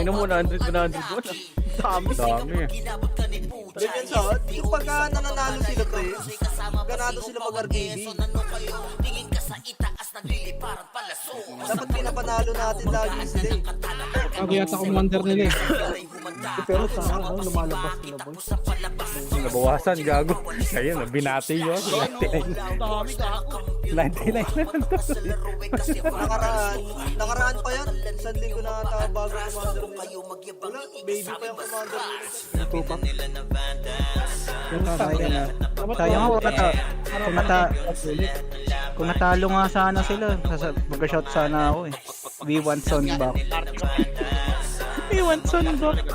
Tangina mo, 100 100 doon. Dami. Dami. Ganyan siya. Yung pagka nananalo sila, pre, ganado sila mag-RKB. Dapat pinapanalo natin lagi sila eh. Bago yata commander nila eh. Pero sa lumalabas sila, boy. Nabawasan, gago. Kaya na, binati yun. 99. 99 na lang to. Nakaraan pa yan. Isang linggo na ata bago commander nila. Wala, baby pa yung commander nila. Sayang ako kung natalo nga sana sila, mag-shot sana ako eh. We want son back. We want son back.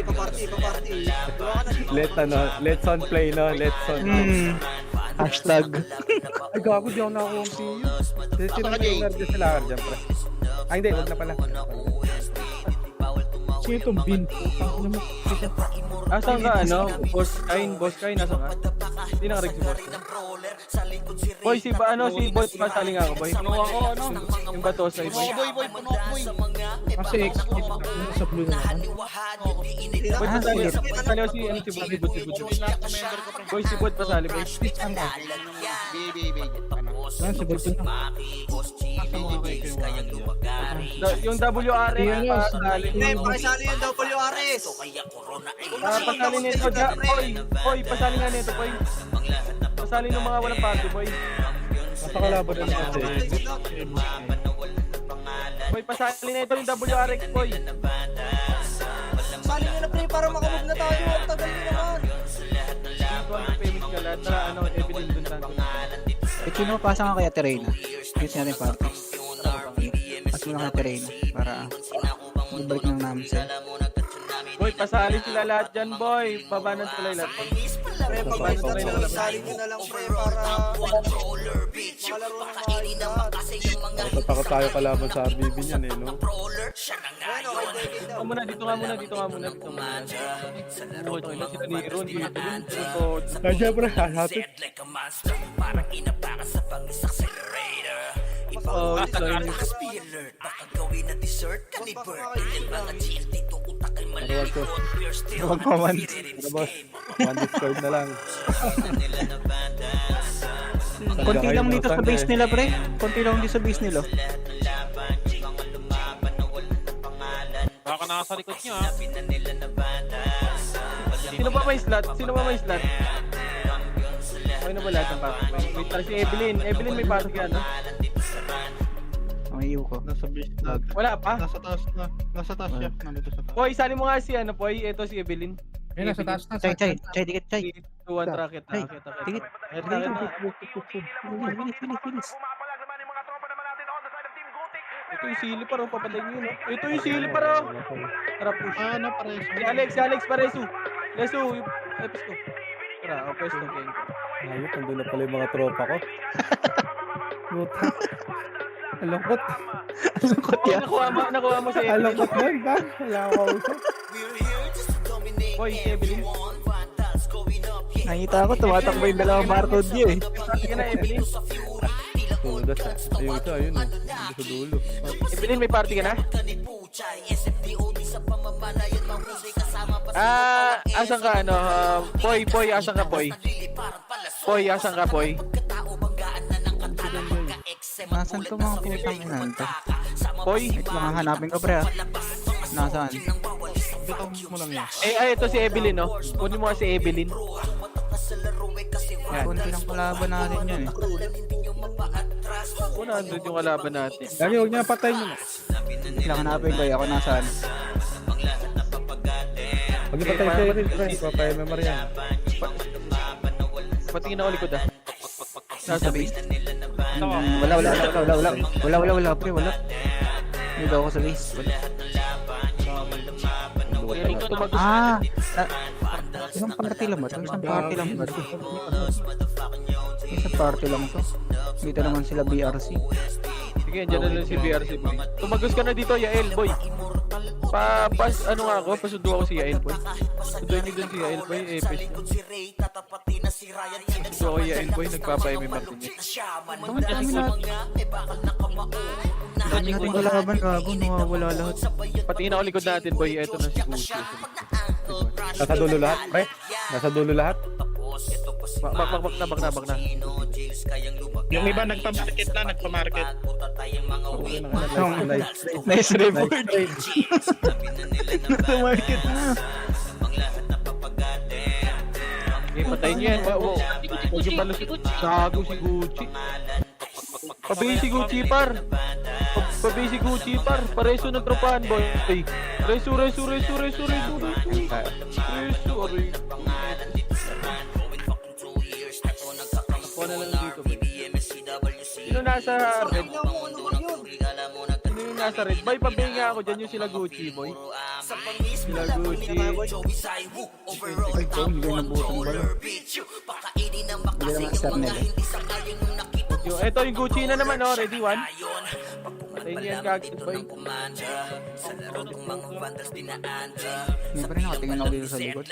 Party. Let's on play, no? Let's on play. Hashtag. Ay, gago, di ako nakakuha ang PU. Sino na yung nerd sa lakar dyan, pre? Ay, hindi, huwag na pala. Sino itong bin? Asan ka, ano? Boss Kain, nasa ka? Hindi nakarig si Boss. Boy, si Boy, pasaling ako, Boy. Puno ako, ano? Yung bato sa iba. Boy, puno ako, boy. Kasi execute sa blue naman. Boy, pasali ako si Bud. Boy, si Bud, pasali, Boy. Baby. Yan, si Bolton na. Yung WR, pasali. Hindi, pakisali yung WRS. Pasali nito, Boy, pasali nga nito, Boy. Pasali ng mga walang party, Boy. Nasa kalaban na natin. Boy, pasali nito yung WRX, Boy. Sali nyo na, pre, para makamove na tayo. Ang tagal nyo naman. Dito ang payment ka lahat na, Evelyn dun sa Sino pasa nga kaya Terena? Use natin party. Pas mo na kaya Terena para ibalik ng namin sa. Boy, pasali sila lahat dyan, Boy. Babanan sila lahat. Pre, pag sali nyo na lang, pre, para makalaro ng maayos lahat. Takot tayo kalaban sa RBB niyan, eh, no? Bueno, Dito nga muna. Boy, sila si Ron, Evelyn, ito. Ay, syempre, hatid. Oh, sorry. Huwag pa man. Ano, boss? One Discord na lang. Konti lang dito sa base nila, pre. Konti lang dito sa base nila. Baka nasa likod nyo, ha? Sino ba may slot? Okay na ba lahat ng pasok? Wait, para si Evelyn. Evelyn, may pasok yan, no? Ang iyo ko. Nasa base na. Wala pa? Nasa taas na. Nasa taas siya. Nandito sa taas. Boy, sali mo nga si, Boy. Ito si Evelyn. Ayun, nasa taas na. Chay, dikit, chay. 2, 1, racket. Dikit. Bilis. Ito yung sili pa rin, papatay nyo, no? Ito yung sili pa rin. Tara, push. Ano, pares. Si Alex Paresu. Lesu, yung episode ko. Tara, pwesto kayo. Ayun, nandun na pala yung mga tropa ko. Buta. Alungkot. yan. Nakuha mo si Evelyn. Alungkot nun, ba? Wala akong kausap. Boy, si Evelyn. Nakita ko, tumatakbo yung dalawang barcode niya eh. Sige na, Evelyn. Tudas, ayun ito, ayun. Nandun sa dulo. Evelyn, may party ka na? Asan ka, Boy, asan ka, Boy? Boy, asan ka, Boy? Nasaan to mga putang inan to? Boy? Wait lang, hahanapin ko pre ah. Nasaan? Bitaw mo lang yan. Ito si Evelyn, no? Kunin mo nga si Evelyn. Yan. Konti lang kalaban natin yun eh. 100 yung kalaban natin. Lagi, huwag niya patay nyo. Wait lang, hanapin ko ako nasaan. Huwag niya patay sa Erin, pre. Papay memory yan. Patingin ako likod, Nasa base. Wala pre, wala. Hindi daw ako sa base. Wala. Isang party lang ba? Isang party lang ba? Isang party lang to. Dito naman sila BRC. Sige, andyan na lang si BRC, boy. Tumagos ka na dito, Yael, boy. Ano nga ako, pasundo ako si Yael Boy. Sunduin niyo dun si Yael Boy, Epes niya. Pasundo ako Yael Boy, nagpapa-MM Martinez. Ang dami natin kalaban, gago, nawawala lahat. Patingin ako likod natin, Boy. Eto na si Gucci. Nasa dulo lahat, pre. Nasa dulo lahat. Bak na. Yung iba nagpa-market na, nagpa-market. Nice reward. Nasa market na. Okay, patayin niyo yan. Huwag yung pala si Gago si Gucci. Pabihin si Gucci, par. Pabihin si Gucci, par. Pareso ng tropahan, boy. Reso. Ako na lang dito, boy. Sino nasa red? Sino yung nasa red? Boy, pabihin nga ako. Dyan yung sila Gucci, boy. Sila Gucci. Ay, ito, hindi ko nabutan ba yun? Hindi naman start nila. Eto yung Gucci na naman, oh. Ready, one? Patayin niyo yan, kagad, boy. Hindi pa rin nakatingin ako dito sa likod.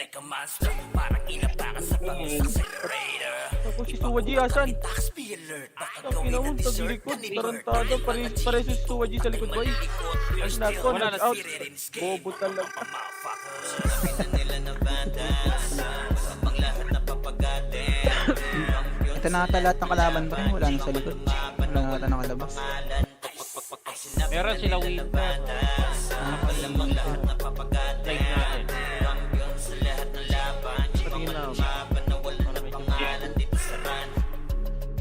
Ako si Suwaji, asan? Takina mo, taglikod. Tarantado, pare si Suwaji sa likod, boy. As nako, knock-out. Bobo talaga. Ito na ata lahat ng kalaban ba? Wala na sa likod. Wala na ata nakalabas. Meron sila Weaver. Live natin. Patingin na ako.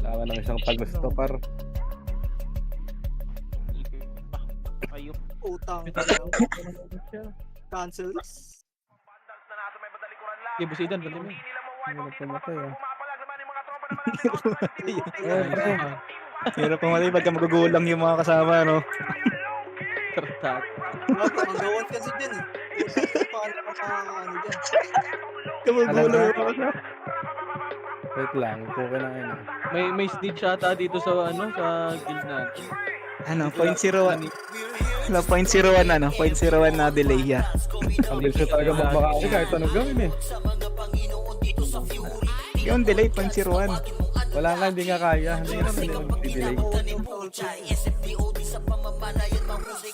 Lawan ng isang pag-gusto, par. Ayun. Utang. Cancel this. Okay, busidan, pati mo. Hindi na pumatay, ah. Hirap pumatay pagka magugulang yung mga kasama, no? Tarantado. Magawan kasi dyan eh. Paano ka ano dyan? Magugulang yung mga kasama. Wait lang, okay na ngayon. May snitch ata dito sa sa guild natin. Ano, 0.01. Wala, 0.01 ano, 0.01 na delay, yeah. Ang bilis na talaga magmakakali kahit anong gawin, eh. Yung delay, 0.01. Wala nga, hindi nga kaya. Hindi nga naman yung delay.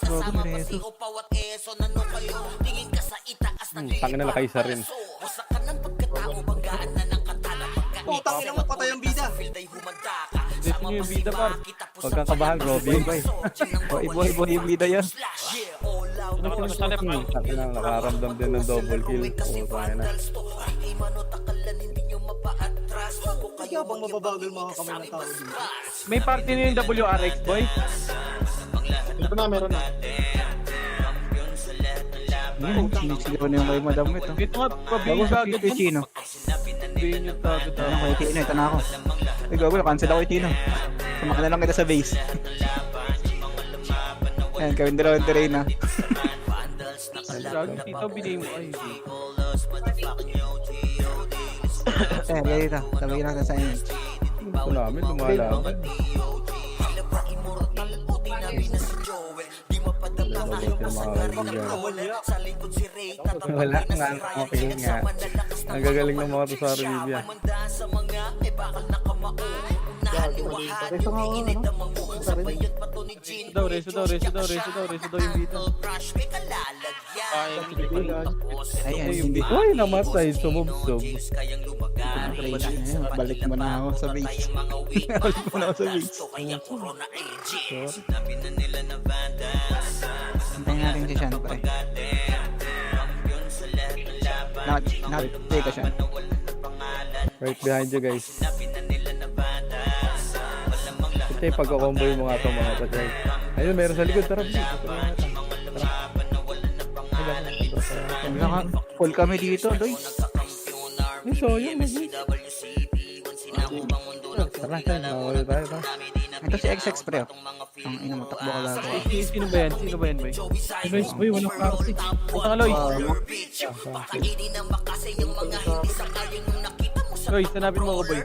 Bago na reso. Tangin na nakaisa rin. Utang ina mo, patay ang bida. Dito nyo yung bida, par. Huwag kang kabahan, Robin. Boy, yung vida yan. Tangin na, nakaramdam din ng double kill. Tangin na. Kaya bang mababagal mga kamay ng tao dito? May party na yung WRX, boy. Ito na, meron na. Sinisigaw na yung kay Madam ito. Ito nga, Bago pabihin sa ka agad. Chino. Pabihin yung tago. Ano kay Tino, ito na ako. Ay, gago, cancel ako kay Tino. Sumakal na lang kita sa base. Ayan, kawin dalawa ng terrain na. Gago, tito, binigay mo. Ay, Ayan, kaya dito. Sabagin natin sa inyo. Gusto namin, lumalaban. Wala nga, okay nga. Ang gagaling ng mga to sa Arabia. reso daw yung bida. Ayan, hindi. Uy, namatay, sumubsob. Balik mo na ako sa base. Balik mo na ako sa base. Hintayin natin si Sean, pre. Take a Sean. Right behind you, guys. Ito yung pagkakombo yung mga ito, mga patay. Ayun, meron sa likod. Tara, bilis. Full kami dito, doy. Ay, so yun, mag-wait. Tara, mawala tayo. Ito si XX, pre. Ang ina mo, takbo ka bago. Sino ba yan? Sino ba yan, boy? Guys, boy, walang party. Utang aloy. Loy, sanapin mo ako, boy.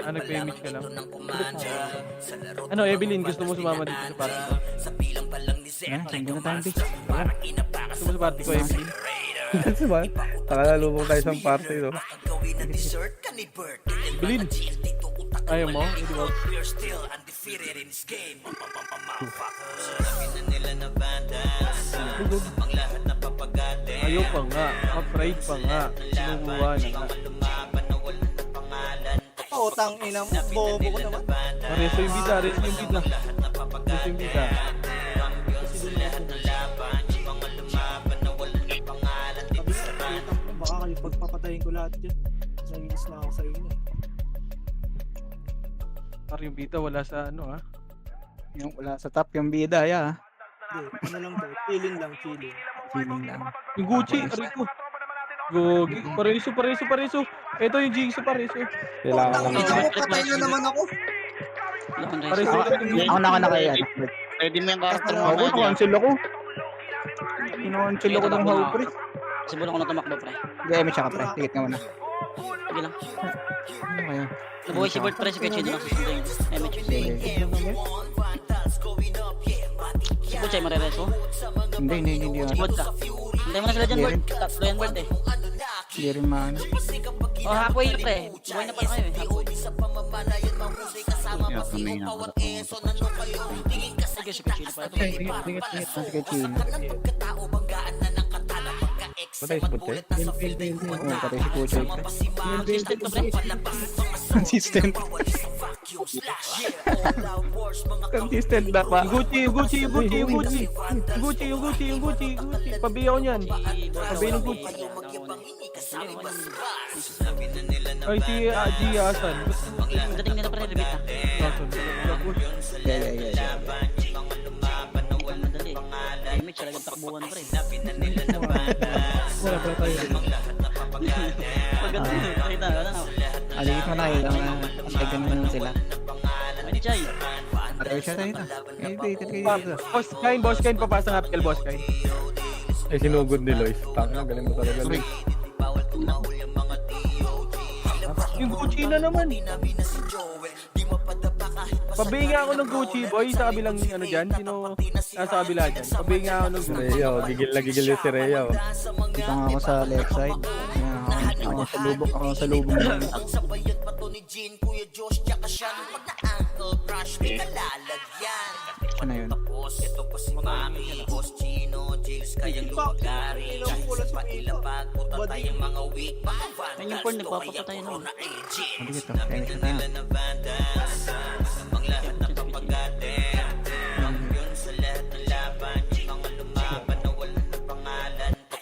Nagpa-image ka lang. Ano, Evelyn, gusto mo sumama dito sa party ko? Ayan, sando na tayo, bis. Ito mo sa party ko, Emily. Kasi ba? Nakalalubog tayo sa party, no? Bilin. Ayaw mo? Hindi ba? Ayaw pa nga. Afraid pa nga. Sinubuha na nga. Oo, tang ina mo. Bobo ko naman. Reso yung bida. Reso yung bida. Reso yung bida. Sabi nga, kitang ko, baka kayo pagpapatayin ko lahat yan. Nainis na ako sa inyo. Parang yung bida wala sa ano ah. Yung wala sa top yung bida, ya. Hindi, ano lang to. Feeling lang, feeling. Feeling lang. Yung Gucci, Rico. Gogi. Pareso. Ito yung Jigsaw, pareso. Kailangan Tang lang. ina mo, patay na naman ako. Pareso Ako, lang yung ako nakaya. Ready mo yung karakter mo. Ako, Nadia. na-cancel ako. Kino-cancel ako ng hawak, pre. Simulan ko na tumakbo, pre. Game, tsaka, pre. Tigit nga muna. Sige lang. Ano kayo? Nabuhay si Bert, pre. Si Kuya Chino. Sige. Si Kuchay, marereso. Hindi. Si Bert ka. Hintay mo na sila dyan, Bert. Tatlo yan, Bert, eh. Hindi rin maano. Oh, halfway na, pre. Buhay na pala kayo, eh. Halfway. Sige, si Kuya Chino pa. Okay, tingit. Sige, Chino. Patay si Butche? Oo, pati si Kuchay, pre. Consistent to, pre. Consistent. Consistent na pa. Yung Gucci. Pabiyaw niyan. Pabiyaw ng Gucci. Ay, si G. Hasan. Dating nila, pre. Repeat, ah. Yeah. Madali. Image, talagang takbuhan, pre. Wala pala tayo. Maganda yun. Nakita, wala na. Aligit mo na kayo. Antay naman sila. Ay, Chay. Pareho siya tayo ito. Dito. Boss Kain, papasa nga Piel, Boss Kain. Ay, sinugod ni Lois. Tanga, galing mo talaga, Lois. Yung Gucci na naman. Pabihinga ako ng Gucci, boy, sa kabilang ano dyan. Sino nasa kabila dyan? Pabihinga ako ng Si Gucci. Rhea, oh. Gigil yung si Rhea, oh. Dito nga ako sa left side. Ayan, ako sa lubok. Ako sa lubong. Siya na yun. Yan yung porn, nagpapapatay na. Hindi ito. Kaya siya tayo.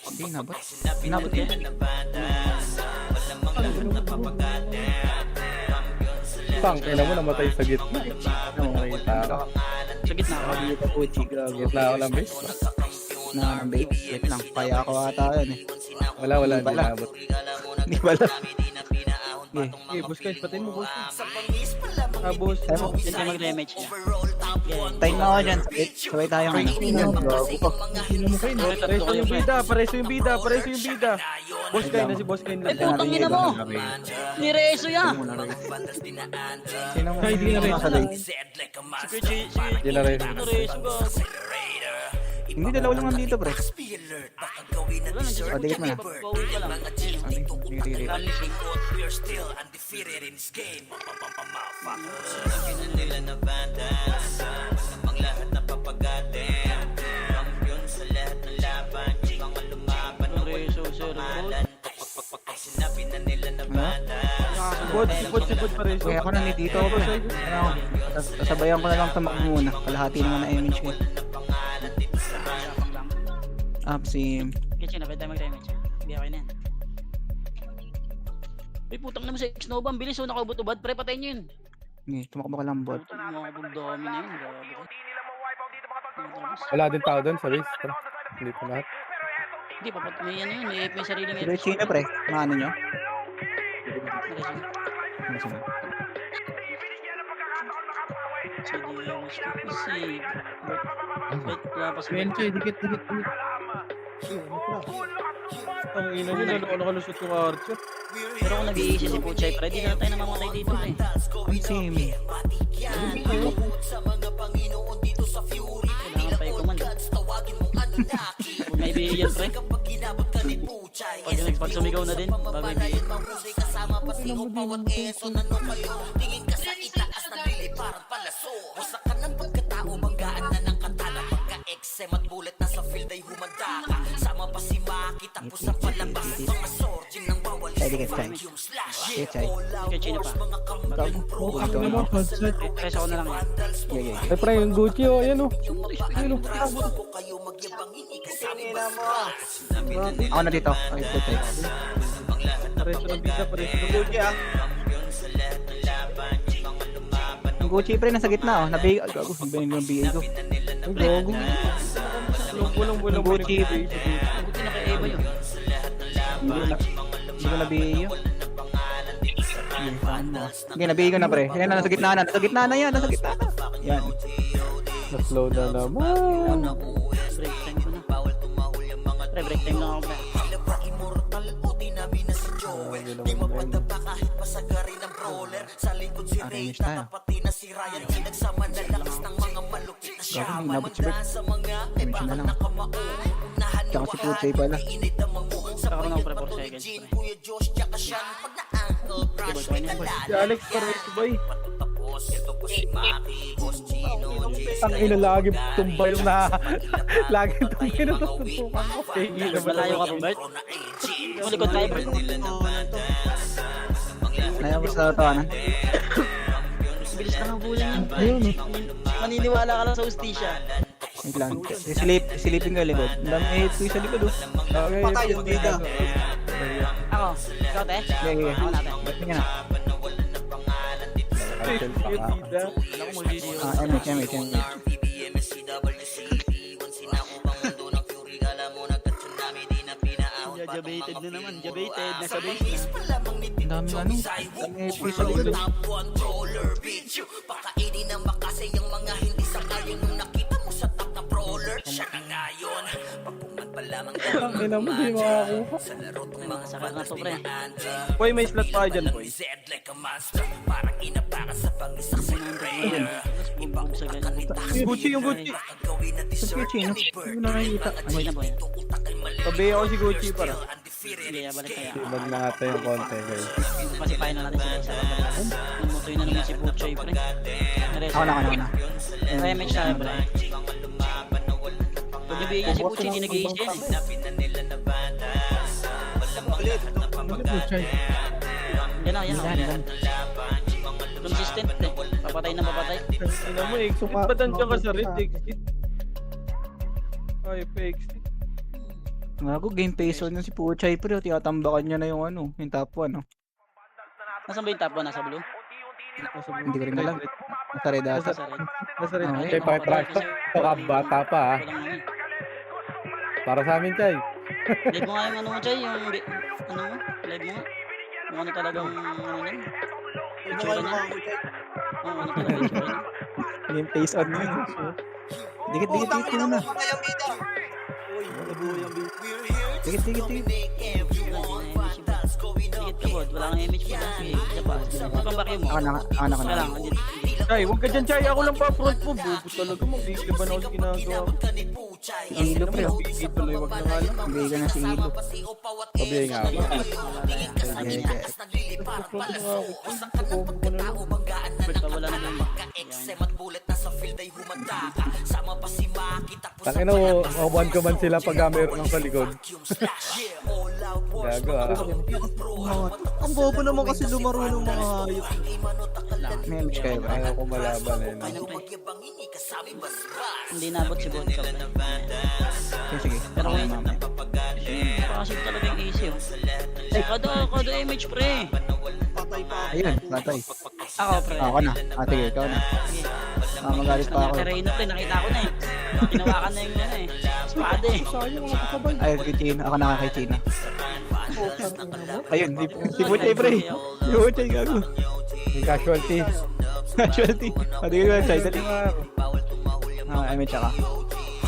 Hindi, inabot. Inabot yun. Pang, kailan mo namatay sa gitna. Ano mo nakita ako? Sa gitna ako. Dito po, chiga. Gitna ako lang, base. Na bait. Wait lang. Kaya ako ata yun eh. Wala, hindi Wala. naabot. Hindi pala. Okay, Boss Kain, patayin mo, Boss Kain. Ah, Boss. Tayo mo. Yan kayo mag-damage niya. Tayo mo ako dyan. Sabay tayong ano. Pareso yung bida. Boss Kain na si Boss Kain Ay, lang. putang ina mo! Nireso yan! Sino mo? Ay, di na rin. Sa late? Hindi na rin. Nireso ka. Hindi, dalawa lang nandito, pre. Wala, nandiyan sa Dikit mo na. Pauwi ka lang. Sige. Promising. Nireso, sir. Sipod, pareso. Kaya ako nandito ako, pre. Ano ako? Sasabayan ko na lang tumakbo muna. Kalahati naman na image ko. Up si... Kitchen, pwede tayo mag-damage. Hindi ako na yan. Uy, putang naman sa X-Nova. Ang bilis, oh, nakaubot-ubad. Pre, patayin nyo yun. Tumakbo ka lang, bot. Putang mga bugdami na yun. Grabe ka. Wala din tao doon sa base. Tara. Dito lahat. Hindi, may ano yun. May sarili Pero Chino, pre. Maano nyo? Nireso. Ano sila? Si Wait, wala pa si Ben. Benche, dikit. Ang ina nyo, nakalusot yung Archer. Pero kung nag-iisi si Puchay, pre, di na tayo namamatay dito, pre. Ang same. Kailangan pa i-command. Kung may BA yan, pre. Pag sumigaw na din, bago yung BA. Pwede ka, Chay. Okay, Chay. Kaya Chino pa. Ito, Ano mo, concert? Press ako na lang yan. yeah. Ay, pre, yung Gucci, oh, ayan, oh. Ayan, oh. Tingina mo. Ako na dito. Okay, ito, Chay. Pareso ng bida, pareso ng Gucci ah. Yung Gucci, pre, nasa gitna, oh. Nabigay, gago, nabigay yung BA ko. Ang gogo. Walang Gucci. Buti na kay Eva yun. Hindi ko nabigay yun. Hindi, nabigay ko na, pre. Yan na, nasa gitna na. Nasa gitna na yan, nasa gitna na. Yan. Na-slow na naman. Break time ko na. Pre, break time lang ako, pre. Arrange tayo. Gago, may nabot si Bert. Arrange na lang. Tsaka si Puchay pala. Saka ko na ako, pre, 4 seconds, pre. Si Alex pareso boy. Ang ina, lagi tumba yung na... Lagi tumba yung natutukan ko. Malayo ka, Bert. Yung likod tayo, pre. Naya ko sa tawanan. Bilis lang ang bulan yan. Ayun, Maniniwala ka lang sa ustisya. Wait lang. Silipin ko yung likod. Ang dami hit ko sa likod, oh. Okay, Patay yung bida. Ako, ikaw, te. Yeah. Ako natin. Ba't nga na? cancel pa ka. Bida. MH. Jabated na naman. Jabated. Nasa base na. Ang dami ano. Ang dami hit sa likod, oh. Pakainin ng makasay ang mga hindi sakay nung nakita mo sa top na brawler. Siya na ngayon. Pagkuman pa lamang Ang ina mo, di makakuha. sa laro tong mga Sakit na to, pre. Boy, may slot pa dyan boy. Z like a monster. Parang inabaka sa pangisak sa rare. Ibang sa ganyan. Gucci yung Gucci. Gawin na Sa dessert. Gucci, no? Hindi ko nakikita. Boy na, boy. Tabi ako si Gucci para. Sige, balik kaya. Ibag na nga tayo yung konti, guys. Kasi final natin sila sa pagkakataon. Numutoy na naman si Puchay, pre. Ako na. Remix tayo, pre. Pag nabigay niya si Puchay, hindi nag-iis yan. Puchay. Yan lang. Consistent eh. Papatay na papatay. Ina mo, exit. Ba't ka sa red exit? Ay, pa-exit. Gago, game face on yun si Puchay, pero tinatambakan niya na yung ano, yung top 1, no? Nasaan ba yung top 1? Nasa blue? Hindi ko rin alam. Nasa red ata. Nasa red. Nasa red. Okay. Chay, pakitrack to. Ito ka, bata pa, ha. Walang ano eh. Para sa amin, Chay. Live mo nga yung ano mo, Chay. Yung ano mo? Live mo nga. Yung ano talagang ano yan. Itsura niya. Oo, ano talaga yung itsura niya. Game face on yun. Dikit ko na. Patay yung bida. Uy, nabuhay ang bida. Dikit. Higit ka, bod. Wala kang image mo. Sige, isa pa. Ano pang bakyo mo? Ako na. Wala lang. Andito. Chay, huwag ka dyan, Chay. Ako lang pa front mo. Bubo talaga. Mag-iiba na ako sa ginagawa ko. Ilo, pre, oh. Bigit tuloy, wag na nga lang. Bigay ka na si Ilo. Sabihin nga ba? Bert, wala na naman. Tangina mo, makubuhan ko man sila pag mayroon ng sa likod. Gago, ha. Ang bobo naman kasi lumaro ng mga hayop. May image kayo, pre. Ayaw ko malaban, eh. no? Ayun, pre. Hindi nabot si Vodka, pre. Sige. Pero Ako na, ngayon, mamaya. kasi talaga yung easy, oh. Kada image, pre. Patay pa. Ayun, patay. Ako, pre. Ako na. Sige, ikaw na. Sige. Magalit pa ako. Si Reyno, pre. Nakita ko na eh. Kinawakan na yung ano eh. Espada eh. Ay, kay Chino. Ako na kay Chino. Ayun, si Puchay, pre. Si Puchay, gago. May casualty. Casualty. Pati ko yung Chay. Dali. Image ako.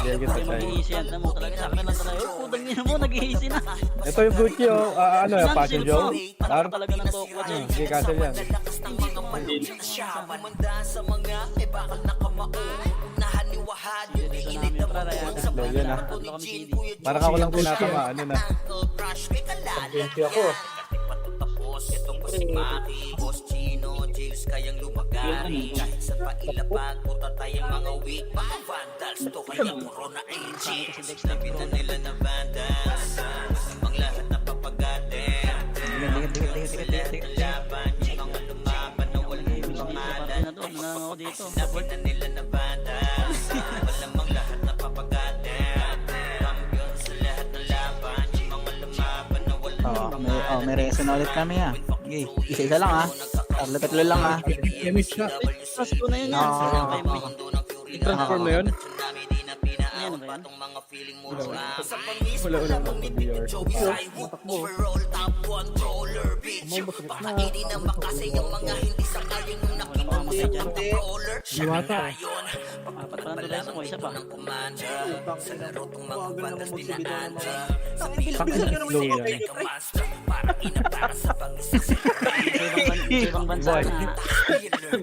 Hindi kita, Hindi Chay. mag-iisi yan. Alam mo talaga sa akin lang talaga. Oh, putang ina mo, nag-iisi na. Ito yung Gucci, oh. Ano yung Passion Joe? Ar? Talaga ng tokwa dyan. Hindi cancel yan. Hindi ka malungkot na siya. Humanda sa mga may bakal na kamao. Unahan haniwahad Sige, dito namin yung para yan. Low yan ah. Tatlo kami CD. Parang ako lang tinatama. Ano na. Uncle Crush, may kalalagyan. Tapos ito pa si Maki, Boss Chino, Jails kayang lumagari. Kahit sa pailapag, puta tayong mga weak, mga vandals to kaya puro na engine. Sabi na nila na vandals, namang lahat na papagatin. Sa lahat ng laban, yung mga lumaban na walang pangalan. Na doon, na ako dito. Sabi na nila na vandals, malamang lahat na papagatin. Kampiyon sa lahat ng laban, yung mga lumaban na walang May reason na ulit kami ah. Okay, isa-isa lang ah. Tatlo lang ah. Chemist siya. Trust ko na yun yan. Sayang kayo mo. I-transform na yun. Ano ba yan? Wala namang BR. Overall top one roller bitch. Baka hindi na makasay ang mga hindi sa kaya yung nakita mo sa controller. Siya na ngayon. Apat pa lang tuloy sa ko, isa pa. Ng commander. Sa laro tong mga bandas dinaan. Sakit na slow yan. Master, parang ina para sa pang-isasip. Ibang bansa na.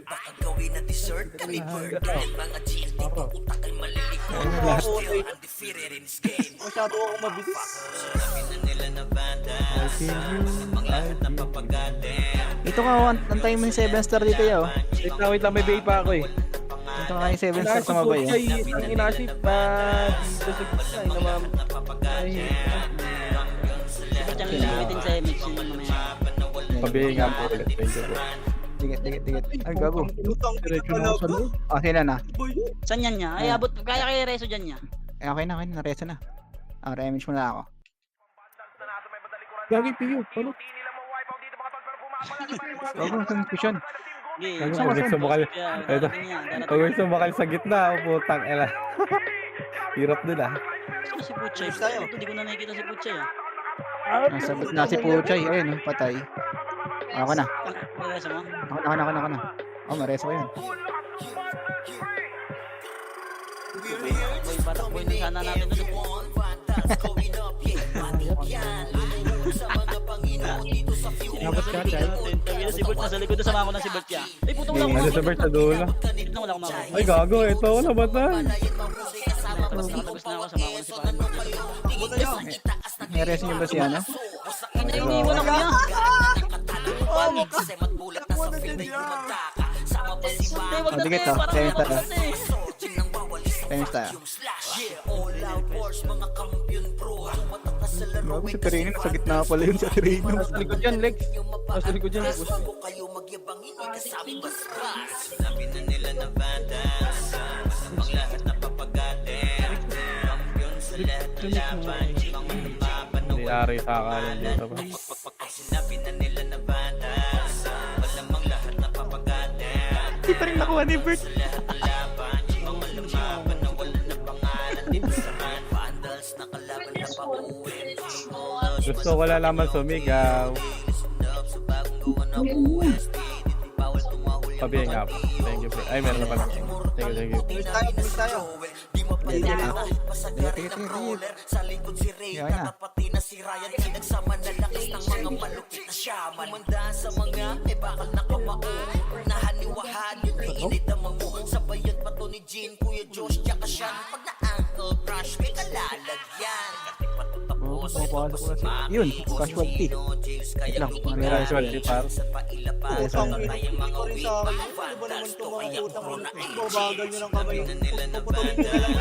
Baka gawin na dessert kami bird. Mga chill, di pa puta kay malilikot. Lahat. Still undefeated in this game. Masyado ako mabilis. Sabi na nila na bandas. Mga lahat na papagatin. Ito ka, antayin mo yung 7 star dito yaw. Wait lang, may bay pa ako eh. Ito ka yung 7 star sumabay oh. Ang inasip pa dito sa gitna. Ay, naman. Ay, Super channel lang gamitin sa image yun mamaya. Pabihin nga po ulit. Thank you po. Digit. Ay, gago. Lutang Diretso na ako sa loob. Oh, sila na. Saan yan niya? Ay, abot. Kaya kay Reso dyan niya. Eh, okay na. Nareso na. Re-image mo na ako. Gagi PU. Ano? Gago, confusion. Okay. Ano, pag sumakal. Ito. Pag sumakal sa gitna, putang ela. Hirap din ah. Sino si Puchay? tayo. Hindi ko na nakikita si Puchay ah. Nasa na si Puchay. Ayun, oh, patay. Ako na. Reso mo? Ako na. Oh, mareso ko yun. Boy, batak boy na sana natin ulit. Dapat ka, Chay. Si Bert nasa likod na sama ko na si Bert ya. Ay, puto wala Ano sa bird sa dulo? Dito na wala akong mabot. Ay gago, ito ako nabatay. Nakatagos na ako, sama ko na si Pahan. May reso niyo ba si ano? Ay, iniwan ako yan. Ay, wag na Digit tayo, oh. parang Same meron star. kasi. Same star. Gago si Terino. Nasa gitna pala yun sa Terino. nasa likod yan, Lex. Nasa likod yan. Boss. Sabi na nila na bandas, ang lahat na papagatin. Kampiyon sa lahat ng laban, mga lumaban na Hindi ari sa akalin dito pa. pag sinabi na nila na bandas, malamang lahat na papagatin. Hindi pa rin nakuha ni Bert. Sa lahat ng laban, mga lumaban na wala na pangalan. Di ba sa mga vandals na kalaban na pauwi? Gusto ko lang naman sumigaw. Pabihin nga po. Thank you bro. Ay, meron na pala. Thank you. Bilis tayo. Sa likod si Ray, Yan na. pati na si Ryan, pinagsama na lakas ng mga malupit na shaman. Kumandaan sa mga may bakal na kamao, nahaniwahad yung init ang mga sabayan pa to ni Jean, Kuya Josh, tsaka Sean. Pag na-Uncle Crush, may kalalagyan. Yun, casualty. Lang, may reso. Casualty par. Utang ina. Hindi ko rin sa akin. Ano ba naman itong mga utang ina? Babagal nyo ng kamay. Puputulin nyo na lang.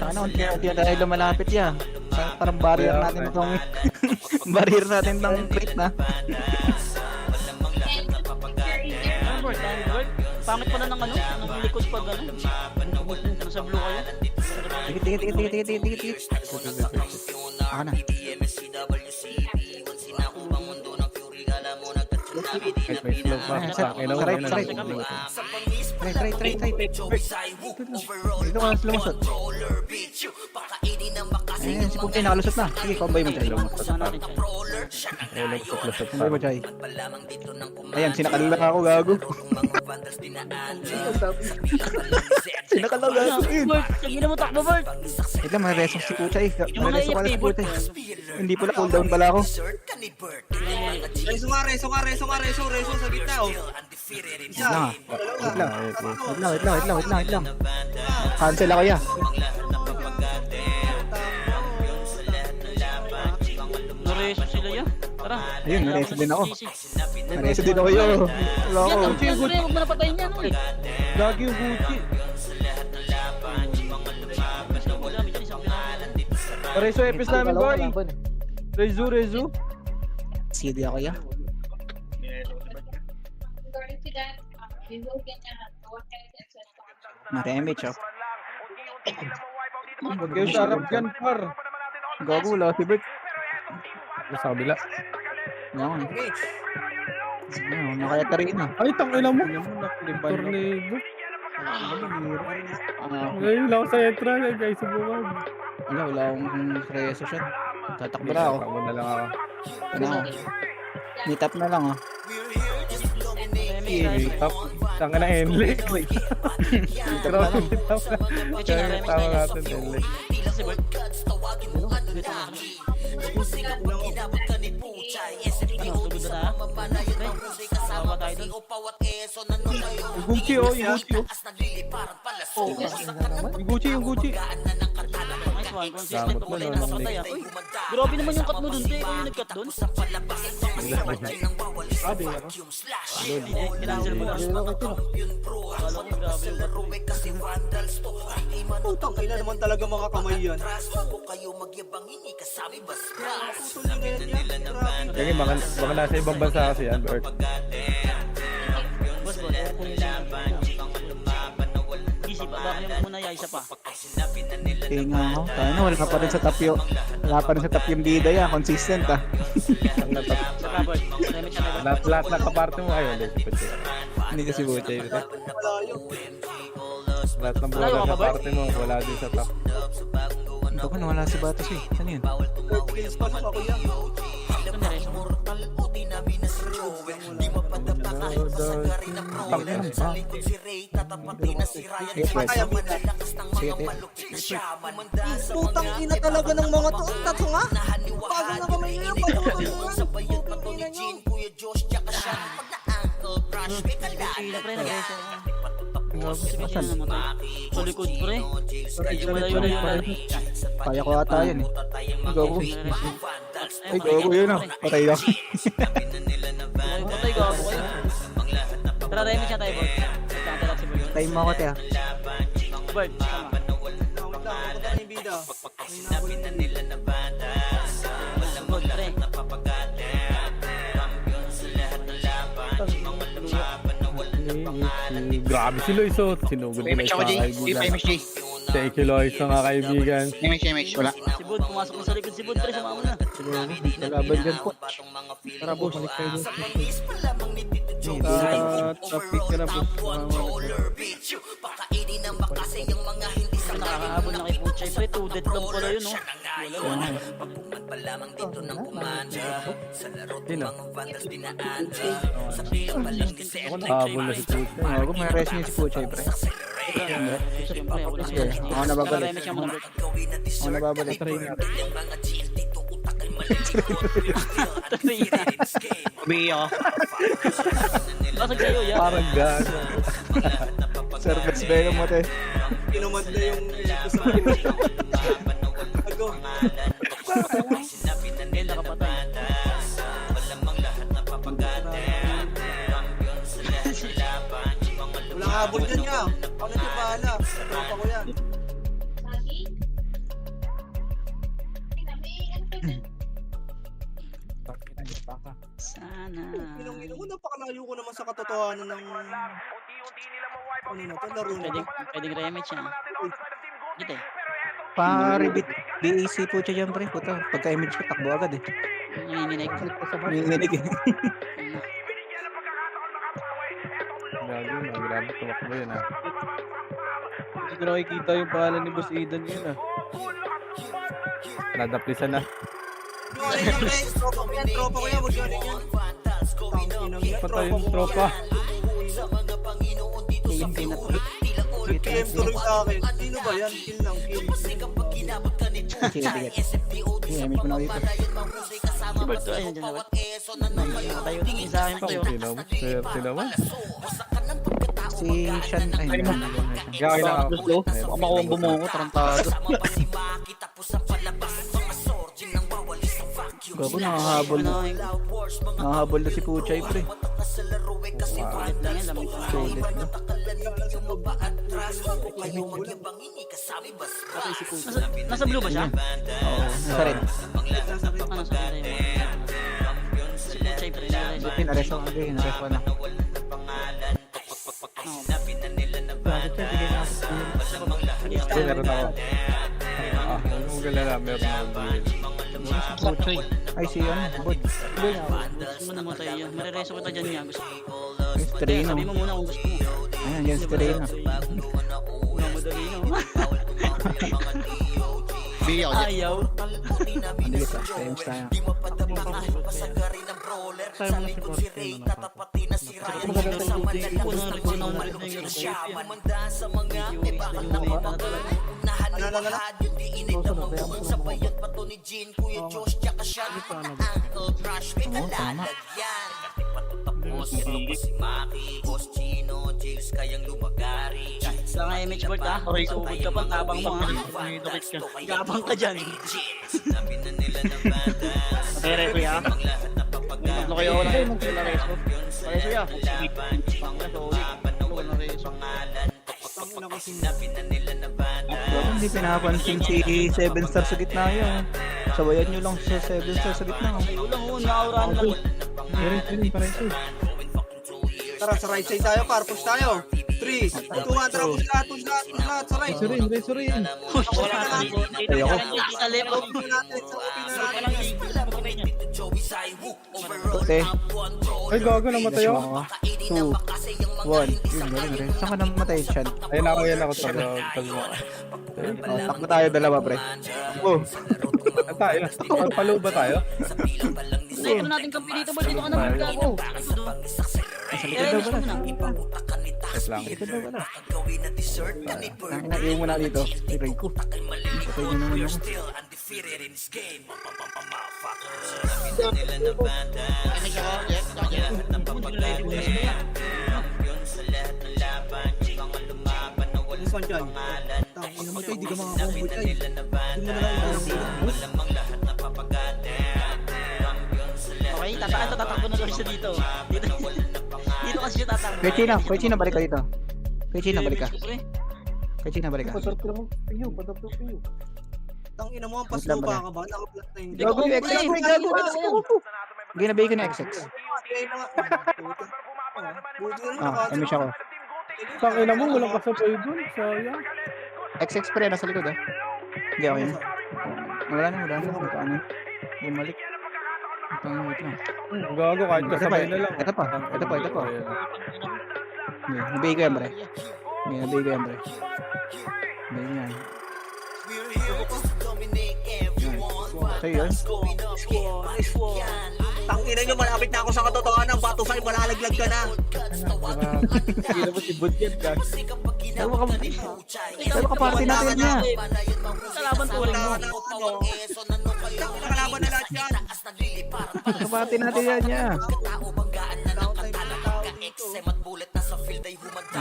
Ano, unti-unti na tayo lumalapit yan. Parang barrier natin itong barrier natin itong crate na. Pangit pala ng ano, ng likod pag ano. Nasa blue kayo. Tigit. Ako na. Kahit may slow pa. Try. Dito ka na lumusot. Ayan, si Puchay nakalusot na. Sige, combay mo, Chay. Saan natin siya? Ayun, lusot-lusot Combay mo, pa. Chay. Ayan, sinakalala ako, gago. Sinakalala ako, yun. Bert, sige mo takbo, Bert. Wait lang, may reso si Puchay. Yung mga May reso ka na si AFK, Bert. Puchay. Hindi pala, cooldown pala ako. Reso nga, reso nga, reso nga, reso, reso sa gitna, oh. Isa, Wait lang, dalawa, wait lang. Cancel ako, ya. Nareso sila yan. Tara. Ayun, nareso din ako. Easy. Nareso din ako, yo. Wala ako. Yan, siyempre, huwag mo na patayin yan, uy. Lagi yung Gucci. Pareso epis namin, boy. Rezu. CD ako, ya. Maremich, oh. Huwag kayo sa harap dyan, par. Gago, wala si Bert. Sa kabila. Yan, Mitch. ayun, nakayatarina. Ay, tangina mo. Naklipan mo. Tornado. Ah, Ngayon lang ako sa entra, guys, subukan. wala akong reso siya. Tatakbo na ako. Takbo na lang ako. Ano ako? Meet up na lang, oh. Tap, tanga na Enlek. Grabe, tap na. Kaya tama natin Enlek. Si Bert. Ano, tugod na tayo? Pre, kawa tayo dun. Yung Gucci, oh. Yung Gucci. Yung Gucci. Nice one, consistent ako tayo napapatay ah. Uy, grabe naman yung cut mo dun, te. Uy, nag-cut dun. Sabi ako. Kinansel mo lang. Kala ko grabe yung cut mo. Putang ina naman talaga mga kamay yan. Kaya baka nasa ibang bansa kasi yan, Bert. Boss, easy pa ba yung muna ya, isa pa? Tinga ako. Ano, wala pa rin sa top yung... Wala pa rin sa top yung bida yan. Consistent, ah. Saka, Bert, damage na ba? Lahat na kaparte mo ayaw, hindi si Puchay. Hindi kasi Puchay. Malayo. Lahat ng brother na parte mo, wala din sa top. Ito ko, nawala si Batos, eh. Saan yun? Kills pa ako yan. Ito na rin. Tangina pa. Kaya bita. Putang ina talaga ng mga to. Ang tato nga. Bago na kamay nyo. Putang ina nyo. Sila, pre, nag-reso. Sige, sila naman tayo. Sa likod, pre. Medyo malayo-layo na rin. Kaya ko ata yun, eh. Gago. Ay, gago yun, ah. Patay ako. Patay gago kayo. Tara, Remy siya tayo, Bert. Nagkakalap si Bert. Time mo ako, te, ah. Bert, sama. Wait lang, pupunta na yung bida. Good, pre. Grabe si Lois, oh. Sinugod nila sa kaibigan. Thank you, Lois, mga kaibigan. Wala. Si Bud, pumasok na sa likod si Bud, pre, sumama na. Kalaban dyan po. Tara, boss. Balik kayo doon. Topic ka na, boss. Nakakahabol na kay Puchay, pre. 2 dead lang pala yun, oh. Sino? Ako Habol na si Puchay. Gago, may reso niya si Puchay, pre. Siyempre, ako lang. Sige, ako nababalik. Remy siya muna, Bert. Ako nababalik. Umiiyak ako. Basag sa'yo, ya. Parang gago. Service bell mo, te. Kinumad na yung ito sa mga. Ako. Ngayon, nakapatay. Walang habol dyan nga. Ako na bahala. Tropa ko yan. Sana. Inong mo, napakalayo ko naman sa katotohanan ng... Ano na to, laro na to. Pwedeng Remy siya. Dito eh. Pa-rebit. BAC po siya dyan, pre. Puta, pagka-image ko, takbo agad, eh. Nanginginig. Nanginginig, eh. Gago, grabe tumakbo yun, ah. Hindi ko nakikita yung pangalan ni Boss Aidan yun, ah. Nadaplisan na. Yung ano yung guys, tropa ko yan, huwag yun yan. Tangina mo. Patay yung tropa. PM tuloy sa akin. Sino ba yan? Kill lang, kill. Sige, gamit ko na dito. Si Bert, ayun dyan na Bert. Tayo, yung sa akin pa kayo. Swerte naman. Si Sean, ay, Gawin na ako. Baka makuha ang bumongo, tarantado. gago nakahabol na. Nakahabol na si Puchay, pre. Ulit lang yan, lamig pa. Sulit na. Nasa blue ba siya? Oo, nasa red. Baka nasa red tayo. Si Puchay pa rin. Pinares ako, pinares ko na. Meron ako. Huwag galala, meron ako. Ay, si ano, Bod. Gusto mo naman tayo yun. Marireso kita dyan nga. Gusto mo. Ay, si Tereno. Sabi mo muna kung gusto mo. Ayan, yan si Tereno. Madali na. Bigyan ko dyan. Ayaw. Hindi kita, times tayo. Sa nga image board ha. Sugod ka pa, tabang mo ha. Gabang ka dyan. Okay, kuya. Ano kayo wala kayo mag-reso? Reso ya. Hindi pinapansin si 7 star sa gitna yun. Sabayan nyo lang sa 7 star sa gitna. Ulang mo, naurahan lang. Tara, sa right side tayo, carpush tayo. 3, 2, 1, tara, push lahat, sa right. Ayoko. Sa left. Natin, sa open na natin. Puti. Ay, gago, namatay ako. 2, 1. Yun, galing rin. Saan ka namatay, Sean? Ayun ako, yan ako. Tabi mo. Oh, takbo tayo dalawa, pre. Oh, Tayo. Palo ba tayo? Dito na natin kampi dito, Bert. Dito ka naman gago. nasa likod daw pala. Yes lang. Likod daw pala. Tangina, iwan mo na dito. Tiray ko. Patay nyo naman ako. Ano saan dyan? Tangina mo tayo, di ka makakomboy tayo. Di mo na lang ito ng Okay, tatakbo na lang siya dito. Dito kasi siya tatakbo. Kuya Chino, balik ka dito. Kuya Chino, balik ka. Pre. Kuya Chino, balik ka. Tangina mo, ang paslo ba ka ba? Nakaplat na yung Gago yung XX, pre, gago. Ginabay ko na XX. Ah, emiss ako. Tangina mo, walang kasabay dun. Sayang. XX pre, nasa likod ah. Hindi ako yun. Wala na. Ito ano. Bumalik. Ito ano, wait lang. Gago, kahit kasabay na lang. Ito pa. Nabay ko yan, pre. Nabay ko yan. Sa'yo yun. Tangina nyo, malapit na ako sa katotohanan. Bato 5, malalaglag ka na. Hindi naman si Budget ka. Pero kaparty natin niya. Kalaban to walang mo. Nakalaban na lahat yan. Kaparty natin yan niya.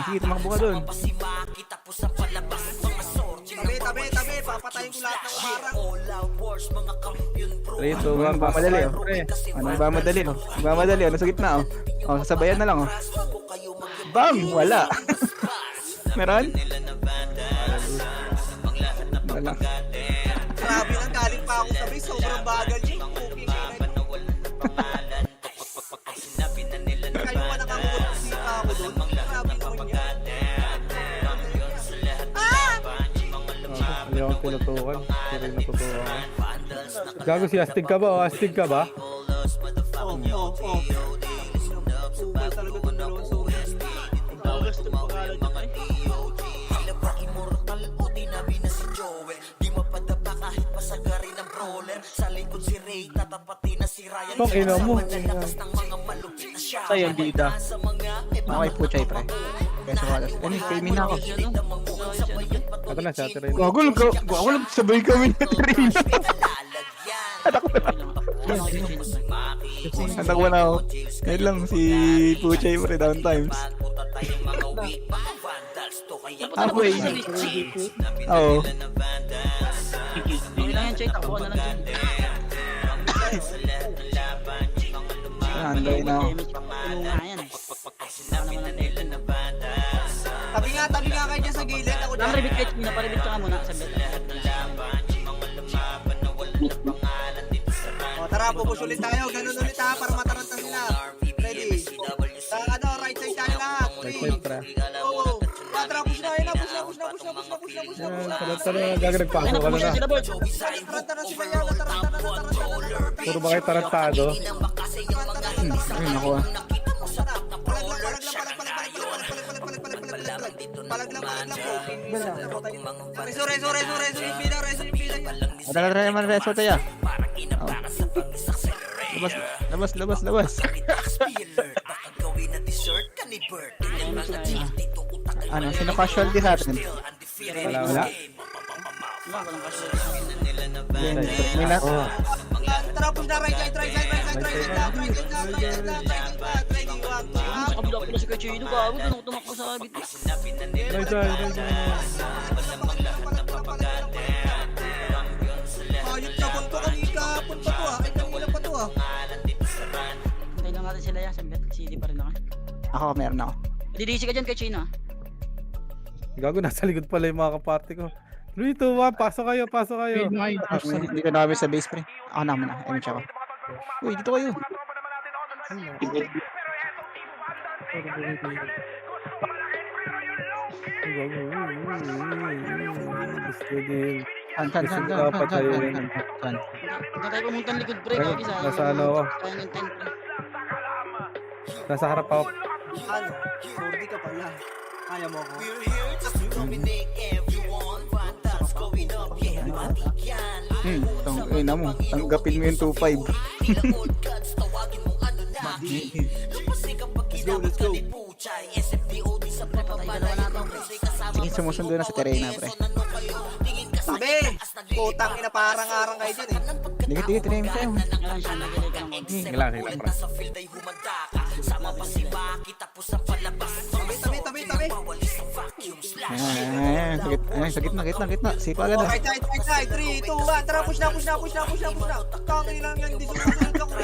Sige, tumakbo ka dun. Tabi. Papatayin ko lahat ng umarang. Rito, Magmamadali oh. Ano, magmamadali oh. Nasa gitna oh. Oh, sasabayan na lang oh. Bam! Wala. Meron? Wala. Grabe lang, galing pa ako sa base. Sobrang bagal yun. Kayo pa nakakutsi pa ako doon. Grabe naman yan. Hindi ako tinutukan. Hindi rin natutukan. Gago, si Astig ka ba? O, Astig ka ba? Oo. Sugal talaga itong dalawang sobrang. Tawas itong pangalan nyo ay. Tong ina mo. Sayang bida. Okay po, Chay, pre. Kaya sa walas. Ano, filmin na ako. Ako na sa Terena. Gago lang, sabay kami na Terena. Natakwa na ako. Ngayon lang, si Puchay, pre, down times. Halfway. Oo. Okay lang yan, Chay. Takbo na lang dyan. Anday na ako. Ano nga yan? Baka naman ang Titan. Tabi nga kayo dyan sa gilid. Ako dyan. Paribit kayo muna, paribit ka nga muna. Sabit. O, tara, pupush ulit tayo. Ganun ulit ha, para mataranta sila. Ready? Sa ano, right side tayo lahat. Right 3. side, pre. Oo. Tara, push na, ayun na, push na. Talaga nagpasok Ayun, ka na pumusya na. sila, Bert. Taranta na sila yan, taranta na. Puro ba kayo tarantado? Ayun, ako ah. Palag lang po. Reso yung pila. Tara naman, reso tayo. Labas. Ano, sino casualty sa atin? Wala. Wala, walang kaso. May na... Tara, push na, right side. Sa kabila ko na si Kachino, gago. Doon ako tumakbo sa kabit. Right side. Ayot na punto kanina. Punta to ah. Ay, kanina pa to ah. Hintay lang natin sila yan. Sabit, CD pa rin ako. Ako, meron ako. Didisi ka dyan, Kachino. Gago, nasa likod pala yung mga kaparte ko. 3, 2, 1, pasok kayo. Hindi ko na kami sa base, pre. Ako na muna. Ayun siya ko. Uy, dito kayo. Gusto din. San. Hindi tayo pumunta ng likod, pre. Gagi sa... Nasa ano ako? Sayang yung tent, pre. Nasa harap ako. Ano? 40 ka pala. Kaya mo ako. Tangina mo. Tanggapin mo yung 2-5. Let's go. Pre, patay dalawa na ito, pre. Sige, sumusundo na sa Terena, pre. Sabi! Putang ina, parang arang kayo dyan eh. Dikit, tinayin sa'yo. Ngayon siya, nagilay ka ng konti. Kailangan kita, pre. Tabi. Ayan, sa gitna. Sipa ka na. Right side. 3, 2, 1. Tara, push na. Tangin lang yan. Hindi sumusunod ako.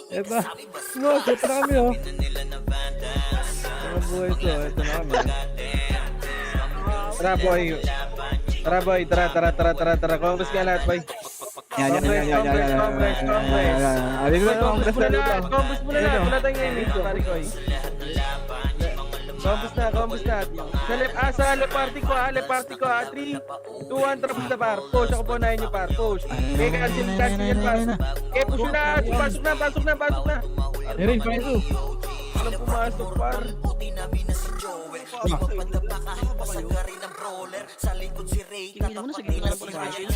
Eto. No, set na kami oh. Mga buhay ito. Ito na kami. Tara boy. Tara. Congress ka lahat boy. Yan. Alin mo yung Combos muna na. Wala tayong image. Pari ko eh. Combos na. Sa left party ko 3, 2, 1, tapos na par. Push ako po na yun yung par. Push. Okay, cancel yan par. Okay, push na. Pasok na. Erin, try to. Walang pumasok par. Kimila mo na sa gitna ng pala sa Kachino.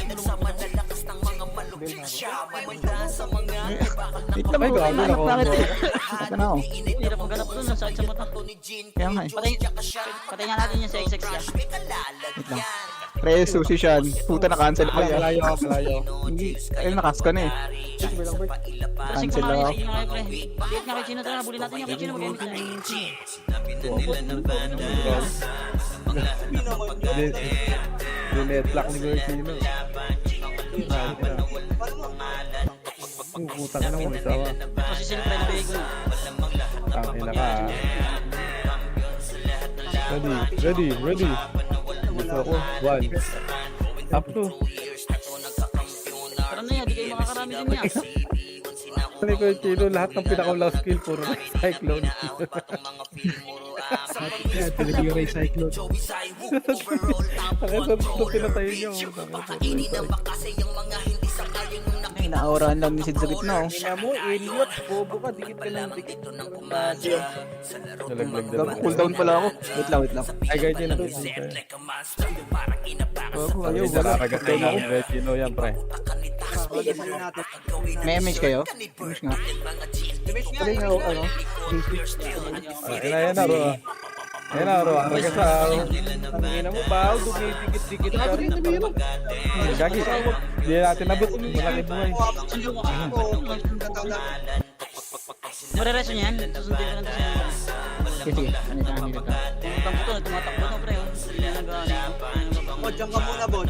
Wait lang, Ay, gago na ako. Bakit na ako? Hirap maghanap doon, ang sakit sa mata. Kaya nga eh. Patay nga natin yung sa XX niya. Wait lang. Pre, susi siya. Puta na cancel pa yan. Malayo. Hindi. Ayun, nakas ka na eh. Kasi Cancel kung lang ako. sige nga kayo, pre. Date nga kay Chino, tara, bulin natin yung kay Chino, mag-emit Dinetlak ni Gorgino. Puta ka naman, isawa. Kasi sila pre, nabigay ko na. Tangina ka. Ready. Gusto ako. 1. Up to. Tara na yan, di kayo makakarami din yan. Ni Gorgino, lahat ng pinakaulang skill, puro Cyclone. Talaga yung Cyclone. Ito pinatayo niyo. Ay, naurahan lang ni Sid sa gitna oh. Ina mo, idiot. Bobo ka. Dikit ka lang. Nalaglag na. Gago, cooldown pala ako. Wait lang. Ay, Gorgino. Gago, ayaw, Ay, wala. nakakagat kayo ng Gorgino yan, pre. Pagkakasin natin. May image kayo? Image nga. Image nga, Pwede nga, image ano? Ayan na, Ro. Ayan na, Ro. Ang kasal. Tangina mo ba? Dumidikit-dikit ka rin. Gagi. Hindi natin nabot. Malaki buhay. Marereso niyan. Susundin ko lang to siya. Sige, ano ka, ano ka. Tungtang ko to, tumatakbo na pre. Hindi na nag-ano. O, dyan ka muna, Bon.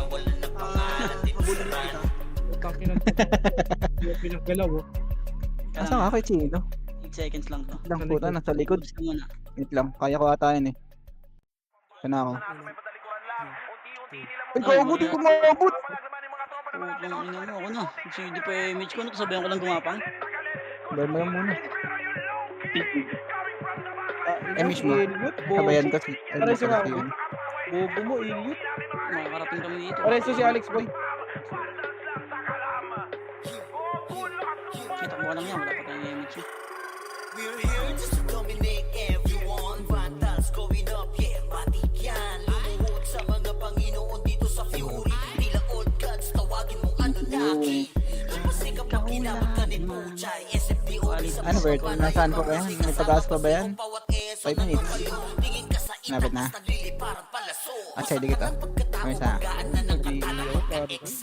Habulin na kita. Pinaggalaw oh. Asa nga kay Chino? 8 seconds lang to. Lang puta, nasa likod. Gusto mo na. Wait lang, kaya ko ata yun eh. Sana ako. Ay, kaabot, di ko maabot! Putang ina mo ako na. Hindi pa image ko. Ano, sabihan ko lang gumapang. Dahil mo lang muna. Image mo. Sabayan ko si... Aray, si Mami. yun. Bobo mo, ilyot. Makakarating kami dito. Pareso si Alex Boy. Kita ko lang yan. Wala pa tayong image eh. We're here just to dominate everyone. Vandals going up, yeah, matik yan. Lumuhod sa mga Panginoon dito sa Fury. Tila old gods, tawagin mong Anunnaki. Ipasikap ang kinamot ka ni Puchay. SFDO sa Ano, Bert? Nasaan pa ba yan? May tagas pa ba yan? 5 minutes. tingin ka sa Napit na. nagliliparang palaso. At sa'yo, dikit ah. May isa.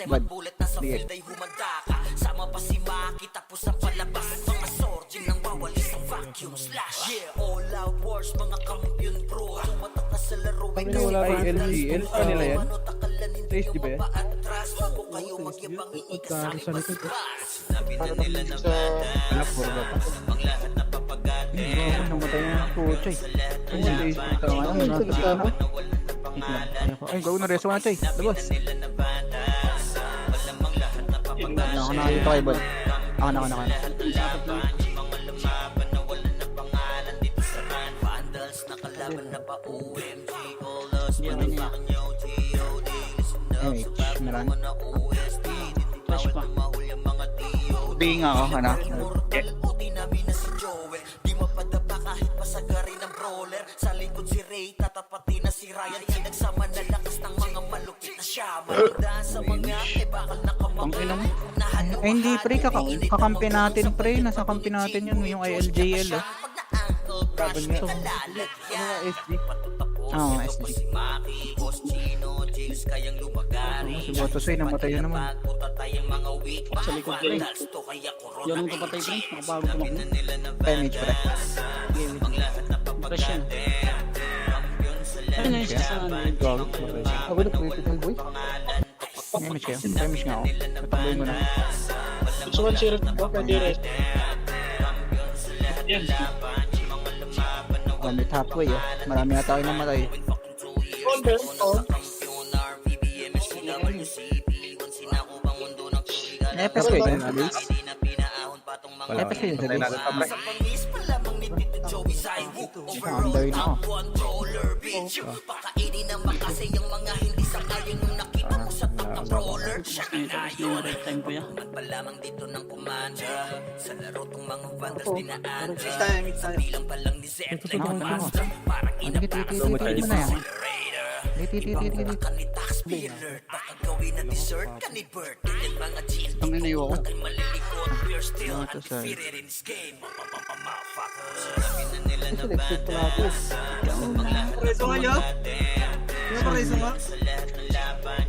Bad. Bullet na sa Dikit. field ay humanda ka. Sama pa si Maki tapos ang palabas. Mga surgeon nang wawalis ang vacuum slash. Yeah, all out wars mga kampiyon bro. Tumatak na sa laro. Tangina, wala bang LGL? Pa nila yan? Taste, di ba yan? Kung kayo magyabang iikasama sa likod. Anak, puro ba pa? Oo, namatay na yung Puchay. Ay, hindi. Tama na, nasa tama. Wait lang. Ay, gawin na reso na, Chay. Labas. Ako na dito kay Bol. Ako na. Meron. Flash pa. Bing ako, ano? Di mapadapa kahit pasagari ng brawler. Sa likod si Ray, tatapatin na si Ryan. Pinagsama na lakas ng mga malupit na shaman. Dahil sa mga bakal na Pangina mo. Ay, hindi, pre. Kakampi natin, pre. Nasa kampi natin yun. Yung ILJL, oh. Laban niya. Ano nga SD? Oo, SD. Si Botosay, namatay na naman. Sa likod pre. Yun ang kapatay pre. Nakapagod tumakbo. Image, pre. Fresh yan. Ano na yung sa ano? Ako na, critical boy. Image kayo. Image nga ako. Natakboy mo na. Gusto ko siya rin ba? Pwede rin. Yan. Gamit halfway, oh. Marami ata kayo namatay. Epes kayo dyan, Alex. Wala. Epes kayo dyan, Patay Alex. natin pa, pre. Under na ako. Pakainin naman kasi yung mga hindi sangayon yung nakita mo sa top controller. Siya Yung right time ko yan. pa lamang dito ng commander. Sa laro tong mga vandals dinaan. Mix tayo, mix tayo. Bilang pa lang ni Zed. Ako. Parang Ano, titi mo na yan. Titi. ka ni taxpayer. Baka gawin na dessert ka ni Bert. Yan mga chill. Ang inayo ako. Kay malilikot. We're still Ano to, sir? undefeated in this game. Preso nga yun? Ano preso nga?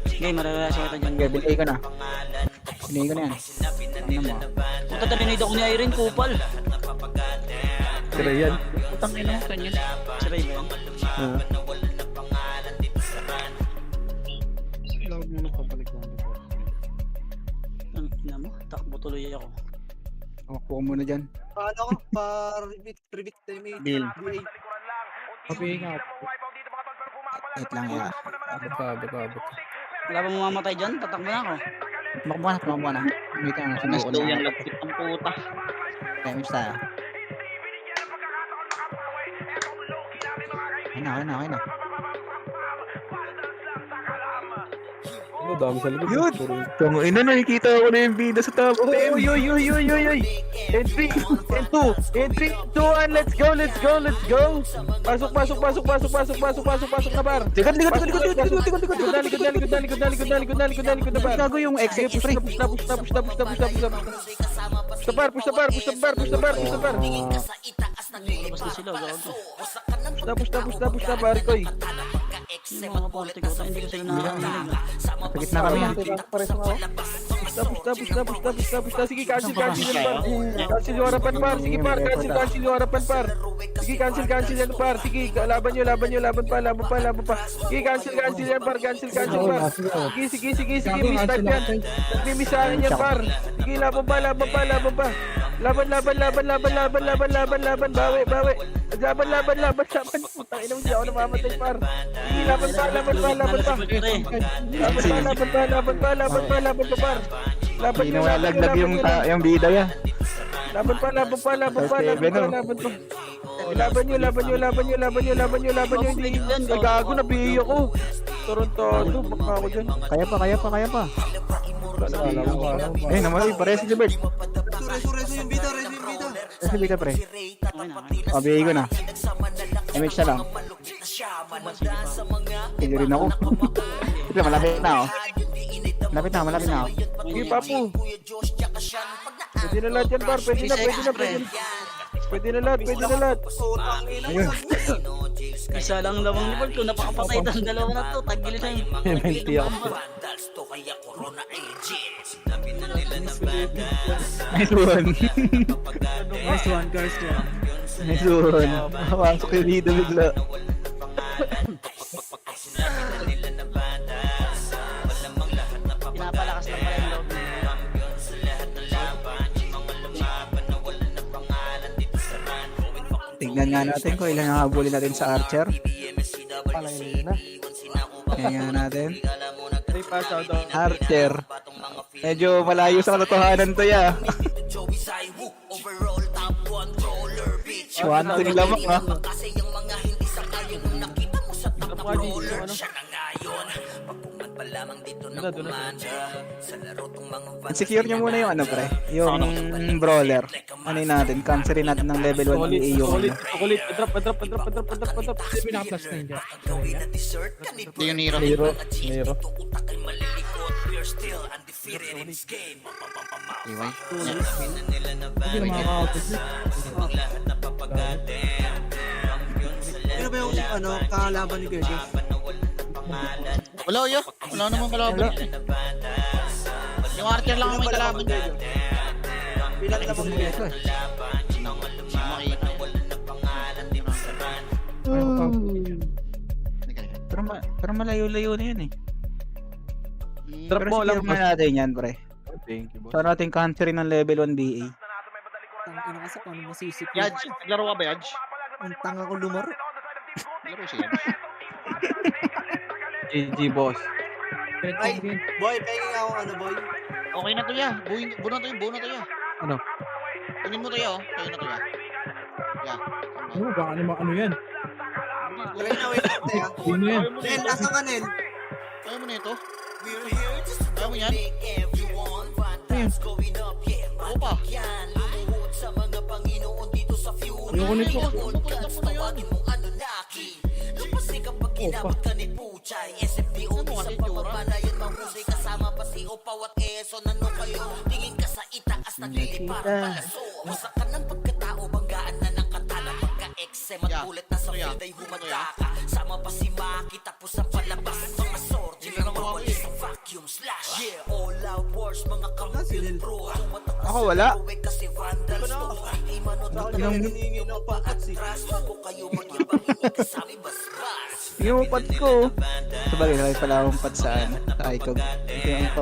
Okay, mararasa kita dyan. Okay, binigay ko na. Binigay ko na yan. Ano mo? Puta, talinid ako ni Irene Kupal. Tira yan. Putang ina mo kanyan. Si Ray ba yan? Oo. Ano ina mo? Takbo tuloy ako. Ako muna dyan. Paano ka? Pa-predict tayo may Deal. Wait lang, ya. Abot pa. Wala bang mamamatay dyan? Tatakbo na ako. Tumakbo na. Wait lang, sinuko na. lagkit ang puta. Image tayo. Okay na. Ano Oh, dami sa likod. Yun! Puro- Kung ina, nakikita ko na yung bida sa top 10. Uy, uy, uy, uy, uy, uy. And 3, and 2, and 3, 2, and let's go, let's go, let's go. Pasok na bar. Likod na bar. Gago yung exit, pre. Push na bar. Basta sila, gago. Push na bar, koy. Yung mga politiko, hindi ko sila nakakarinig. Sa gitna kami. Push na. Sige, cancel yan, par. Cancel yung harapan, par. Sige, par, cancel yung harapan, par. Sige, cancel yan, par. Sige, laban pa. Sige, cancel yan, par. Cancel, par. Sige, miss type yan. Hindi missahan yan, par. Sige, laban pa. Laban. Bawi. Laban. Putang ina mo, hindi ako namamatay, par. Sige, laban pa. Laban pa, par. Laban Hindi na malalaglag yung bida ya. Laban pa. Laban nyo. Hindi, gago, nabihiyo ko. Torontado, baka ako dyan. Kaya pa. Eh, naman, pare si Gilbert. Reso yung bida. Kasi bida, pre. Okay na. Pabigay ko na. MH na lang. Hindi rin ako. Sige, malapit na ako. Malapit na ako. Sige, papu. Pwede na lahat yan, par. Pwede na lahat. Ayun. Isa lang lamang ni Paul, kung napakapatay ng dalawa na to, tagil na yun. Menti ako. Nice one. Pasok yung bida bigla. Pinapalakas lang pala yung loob niya. Tingnan nga natin kung ilan nakabuli natin sa Archer. Tingnan nga natin. Archer. Medyo malayo sa katotohanan to ya. One thing lamang ha. Insecure nyo muna yung ano pre, yung brawler. Ano yun natin, cancerin natin ng level 1 PA yung ano. Kulit. Drop. Pinaka-plus na yun dyan. Ito yung Nero. Nero. Iway. Hindi na makaka-out. Sino ba yung kalaban ni Gerges? Wala namang kalaban. Yung Archer lang ang may kalaban dyan. Bilang na mag Ito eh. Pero malayo-layo na yun eh. Drop Pero mo lang. secure na natin yan pre. Thank you, boss. So natin cancerin ng level 1 BA. Tangina kasi paano masisip yun. Yadge, naglaro ka ba Yadge? Ang tanga ko lumaro. Naglaro si Yadge. GG, boss. Ay, boy, pahingin ako boy. Okay na to ya. Buo na to ya. Ano? Tingin mo to ya oh. Kayo na to ya. Ya. Ano, baka naman ano yan? Wait lang, tayo. Sino yan? Nel, nasaan ka, Nel? Ayaw mo na ito? Ayaw mo yan? Oo pa. Ayoko nito. Tapos na yan. Opa. Ako wala. Yung hinihingi ng pangkat eh. Yung pats ko. Sabagay, nakay pala akong pats sa ano, sa ICOG.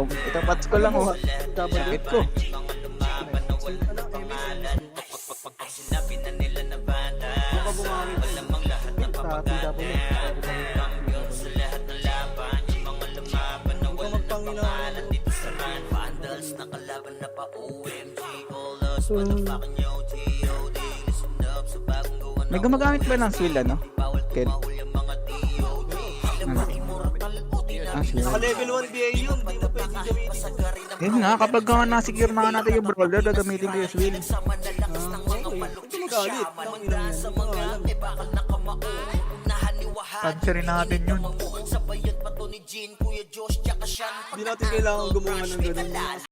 Ito pats ko lang oh. Sakit ko. Baka bumawi ka. Sa tida po yun. Hindi ka magpangina. May gumagamit ba ng shield ano? Ken? Ano? Ang Naka-level 1 BA yun, hindi mo pwede gamitin. Yun nga, kapag na-secure na natin yung brawler, gagamitin ko yung Will. Okay. Ito magalit. Ang ilang yan. Hindi ko alam. Cancerin natin yun. Sabayan pa to ni Jean, Kuya Josh, tsaka Sean. Hindi natin kailangan gumawa ng ganun.